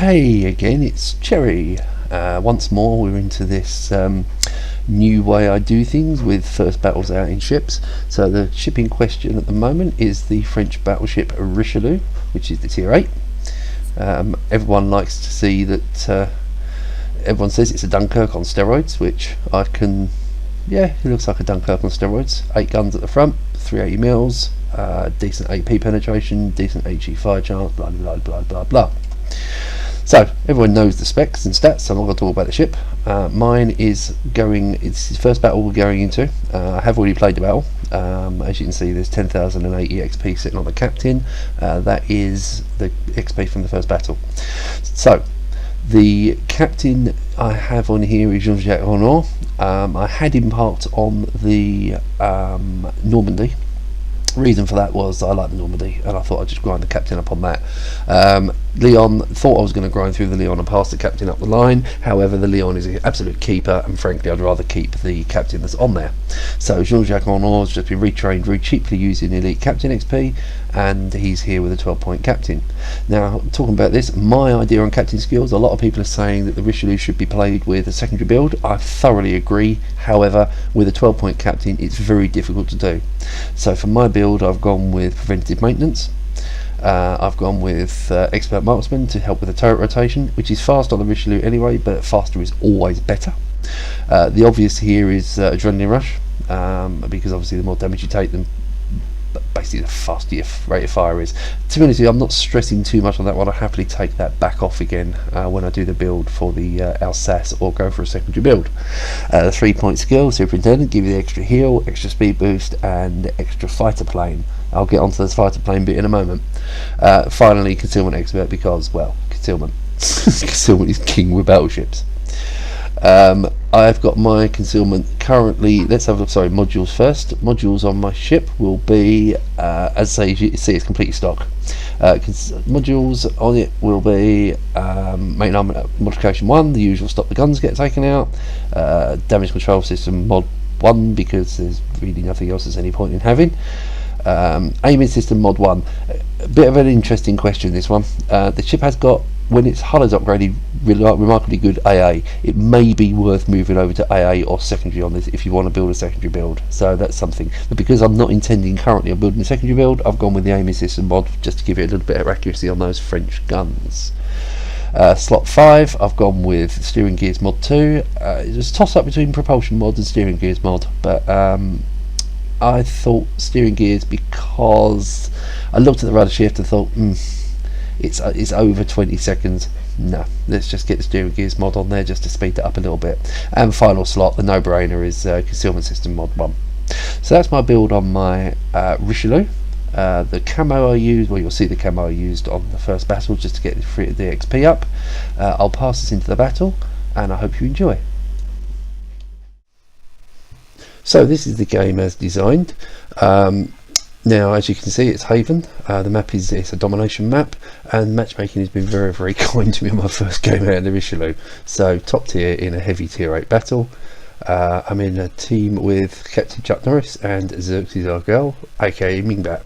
Hey again, it's Cherry. Once more, we're into this new way I do things with first battles out in ships. So the ship in question at the moment is the French battleship Richelieu, which is the tier 8. Everyone likes to see that. Everyone says it's a Dunkirk on steroids, which I can. Yeah, it looks like a Dunkirk on steroids. 8 guns at the front, 380 mils, decent AP penetration, decent HE fire chance, blah blah blah blah blah. So everyone knows the specs and stats, so I'm not going to talk about the ship. Mine is going, it's the first battle we're going into. I have already played the battle. As you can see, there's 10,080 XP sitting on the captain. That is the XP from the first battle. So the captain I have on here is Jean-Jacques Renault. I had him parked on the Normandy. Reason for that was I like the Normandy and I thought I'd just grind the captain up on that. Leon, thought I was going to grind through the Leon and pass the captain up the line. However, the Leon is an absolute keeper, and frankly I'd rather keep the captain that's on there. So Jean-Jacques Renault has just been retrained very cheaply using elite captain XP, and he's here with a 12-point captain. Now, talking about this, my idea on captain skills, a lot of people are saying that the Richelieu should be played with a secondary build. I thoroughly agree. However, with a 12-point captain it's very difficult to do. So for my build I've gone with preventative maintenance. I've gone with expert marksman to help with the turret rotation, which is fast on the Richelieu anyway, but faster is always better. The obvious here is adrenaline rush, because obviously the more damage you take, the basically the faster your rate of fire is. To be honest with you, I'm not stressing too much on that one. I happily take that back off again when I do the build for the Alsace or go for a secondary build. The 3-point skill, superintendent, give you the extra heal, extra speed boost and extra fighter plane. I'll get onto this fighter plane bit in a moment. Finally, concealment expert, because, well, concealment. Concealment is king with battleships. I've got my concealment currently. Let's have a look. Sorry, modules first. Modules on my ship will be, as I say, you see, it's completely stock. Modules on it will be main armor modification 1, the usual stop the guns get taken out. Damage control system mod 1, because there's really nothing else there's any point in having. Aiming system mod 1. A bit of an interesting question, this one. The ship has got, when its hull is upgraded, remarkably good AA. It may be worth moving over to AA or secondary on this if you want to build a secondary build. So that's something. But because I'm not intending currently on building a secondary build, I've gone with the aiming system mod just to give it a little bit of accuracy on those French guns. Slot 5, I've gone with steering gears mod 2. It's a toss up between propulsion mod and steering gears mod, but I thought steering gears because I looked at the rudder shift and thought, it's over 20 seconds. No, let's just get the steering gears mod on there just to speed that up a little bit. And final slot, the no-brainer, is concealment system mod 1. So that's my build on my Richelieu. The camo I used, well, you'll see the camo I used on the first battle just to get the XP up. I'll pass this into the battle and I hope you enjoy. So this is the game as designed. Now, as you can see, it's Haven. The map is, it's a domination map, and matchmaking has been very, very kind to me on my first game out in the Richelieu. So top tier in a heavy tier 8 battle. I'm in a team with Captain Chuck Norris and Xerxes Argel, aka Mingbat.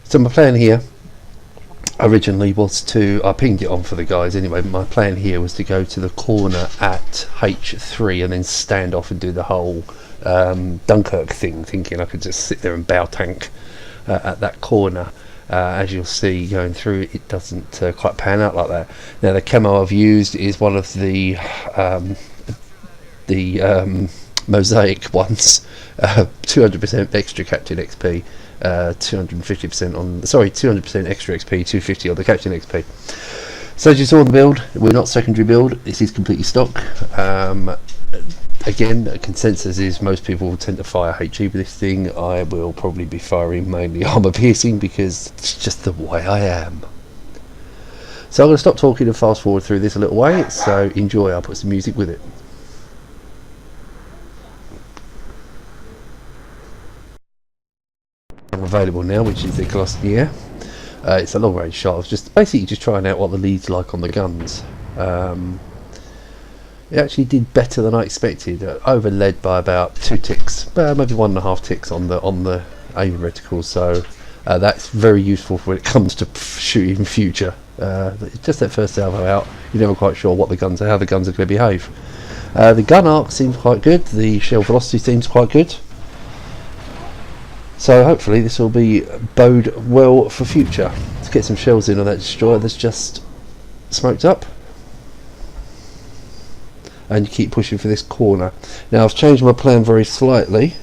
So my plan here originally was to, I pinged it on for the guys anyway, but my plan here was to go to the corner at H3 and then stand off and do the whole Dunkirk thing, thinking I could just sit there and bow tank at that corner. As you'll see going through, it doesn't quite pan out like that. Now the camo I've used is one of the mosaic ones, 200% extra captain XP. 250% on, sorry, 200% extra XP, 250 on the captain XP. So as you saw in the build, we're not secondary build, this is completely stock. Again, the consensus is most people will tend to fire HE with this thing. I will probably be firing mainly armor piercing because it's just the way I am. So I'm going to stop talking and fast forward through this a little way, so enjoy. I'll put some music with it. Available now, which is the Glossier. It's a long range shot. I was just basically just trying out what the lead's like on the guns. It actually did better than I expected, overled by about 2 ticks, maybe 1.5 ticks on the aiming reticles, so that's very useful when it comes to shooting future. Just that first salvo out, you're never quite sure what how the guns are going to behave. The gun arc seems quite good, the shell velocity seems quite good, so hopefully this will bode well for future. Let's get some shells in on that destroyer that's just smoked up, and you keep pushing for this corner. Now I've changed my plan very slightly.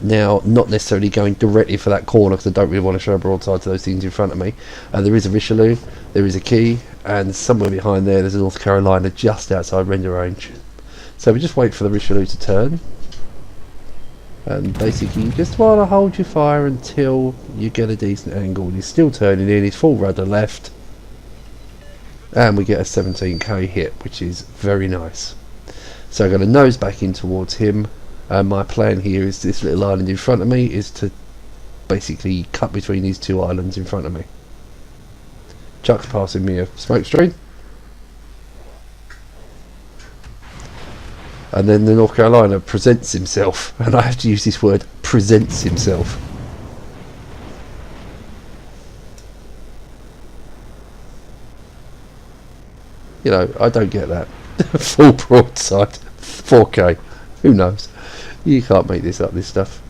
Now not necessarily going directly for that corner because I don't really want to show a broadside to those things in front of me. There is a Richelieu, there is a Key, and somewhere behind there's a North Carolina just outside render range. So we just wait for the Richelieu to turn, and basically you just want to hold your fire until you get a decent angle. And he's still turning in, he's full rudder left, and we get a 17k hit, which is very nice. So I'm going to nose back in towards him. My plan here is this little island in front of me is to basically cut between these two islands in front of me. Chuck's passing me a smoke screen, and then the North Carolina presents himself, and I have to use this word, presents himself. You know, I don't get that. Full broadside, 4K, who knows? You can't make this up, this stuff.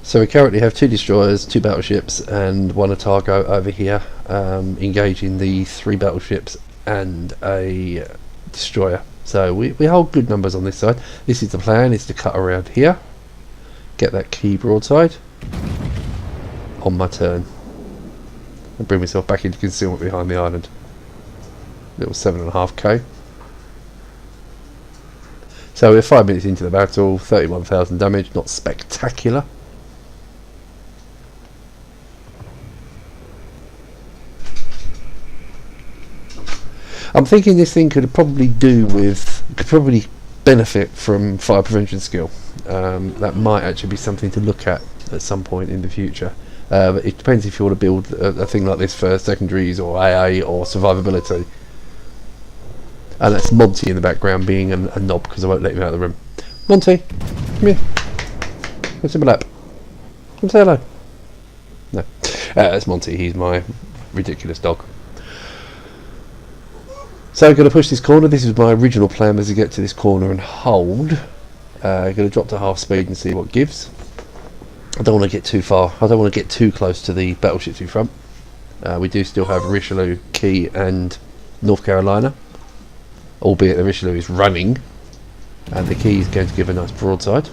So we currently have 2 destroyers, 2 battleships, and 1 Otago over here, engaging the 3 battleships and a destroyer. So we hold good numbers on this side. This is the plan, is to cut around here, get that key broadside on my turn, and bring myself back into concealment behind the island. Little 7.5k. So we're 5 minutes into the battle, 31,000 damage, not spectacular. I'm thinking this thing could probably benefit from fire prevention skill. That might actually be something to look at some point in the future. But it depends if you want to build a thing like this for secondaries or AA or survivability. And that's Monty in the background being a knob because I won't let him out of the room. Monty, come here. Come sit in my lap. Come say hello. No, that's Monty. He's my ridiculous dog. So I'm going to push this corner. This is my original plan, was to get to this corner and hold. I'm going to drop to half speed and see what gives. I don't want to get too far. I don't want to get too close to the battleships in front. We do still have Richelieu, Key and North Carolina, albeit the Richelieu is running and the Key is going to give a nice broadside.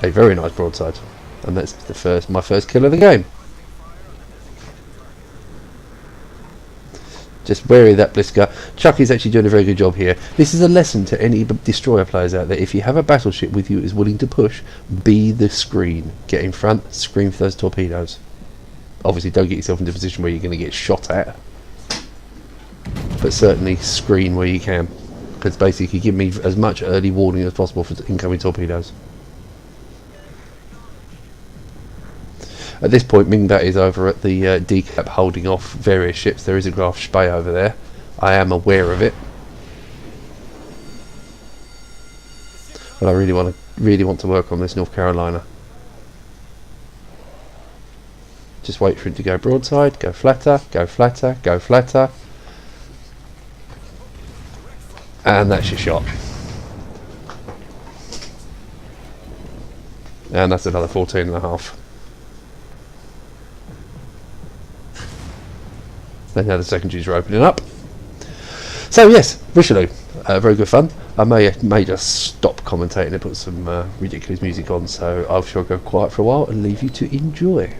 A very nice broadside, and that's my first kill of the game. Just wary of that Blisker. Chuck is actually doing a very good job here. This is a lesson to any destroyer players out there. If you have a battleship with you that is willing to push, be the screen. Get in front, scream for those torpedoes. Obviously don't get yourself into a position where you're going to get shot at, but certainly screen where you can, because basically give me as much early warning as possible for incoming torpedoes. At this point, Mingbat is over at the decap holding off various ships. There is a Graf Spee over there. I am aware of it, but I really want to work on this North Carolina. Just wait for him to go broadside, go flatter, go flatter, go flatter, and that's your shot. And that's another 14.5. Then now the secondaries are opening up. So yes, Richelieu, very good fun. I may just stop commentating and put some ridiculous music on, so I shall go quiet for a while and leave you to enjoy.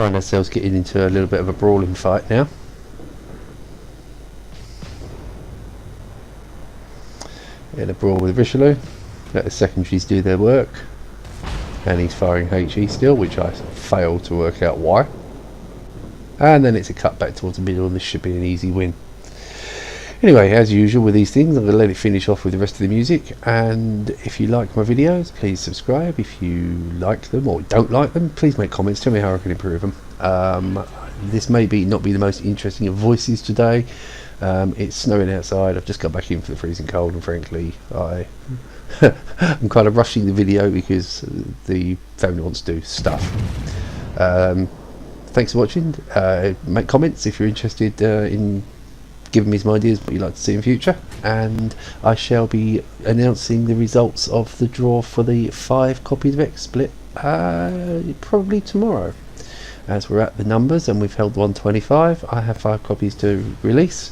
Find ourselves getting into a little bit of a brawling fight now. In a brawl with Richelieu. Let the secondaries do their work. And he's firing HE still, which I failed to work out why. And then it's a cut back towards the middle, and this should be an easy win. Anyway, as usual with these things, I'm going to let it finish off with the rest of the music. And if you like my videos, please subscribe. If you like them or don't like them, please make comments. Tell me how I can improve them. This may not be the most interesting of voices today. It's snowing outside. I've just got back in for the freezing cold, and frankly, I'm kind of rushing the video because the family wants to do stuff. Thanks for watching. Make comments if you're interested in giving me some ideas what you'd like to see in future, and I shall be announcing the results of the draw for the 5 copies of XSplit probably tomorrow, as we're at the numbers and we've held 125. I have 5 copies to release,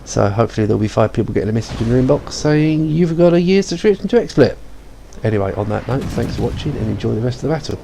so hopefully there'll be 5 people getting a message in their inbox saying you've got a year's subscription to XSplit. Anyway, on that note, thanks for watching and enjoy the rest of the battle.